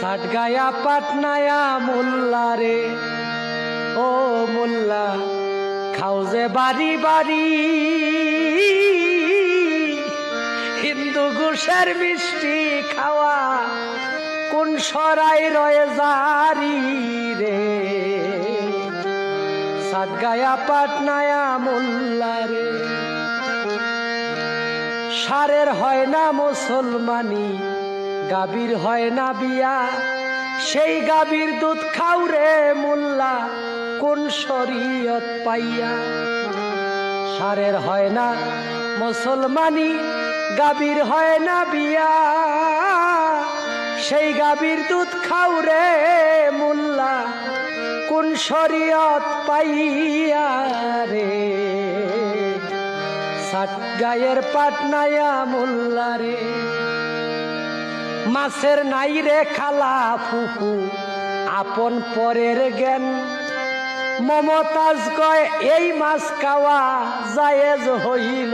সাটগায়া পাটনায়া মোল্লা রে, ও মোল্লা খাও যে বাড়ি বাড়ি, হিন্দু ঘুষের মিষ্টি খাওয়া কোন সরাই রয়ে জারি রে। সাটগায়া পাটনায়া মোল্লা রে, সারের হয় না মুসলমানি, গাভীর হয় না বিয়া, সেই গাভীর দুধ খাও রে মোল্লা কোন শরীয়ত পাইয়া। সারের হয় না মুসলমানি, গাভীর হয় না বিয়া, সেই গাভীর দুধ খাও রে মোল্লা কোন শরীয়ত পাইয়া রে। সাটগায়ের পাটনায়া মোল্লা রে, মাছের নাই রে খালা ফুফু আপন পরের জ্ঞান, মমতাজ কয় এই মাছ খাওয়া জায়েজ হইল।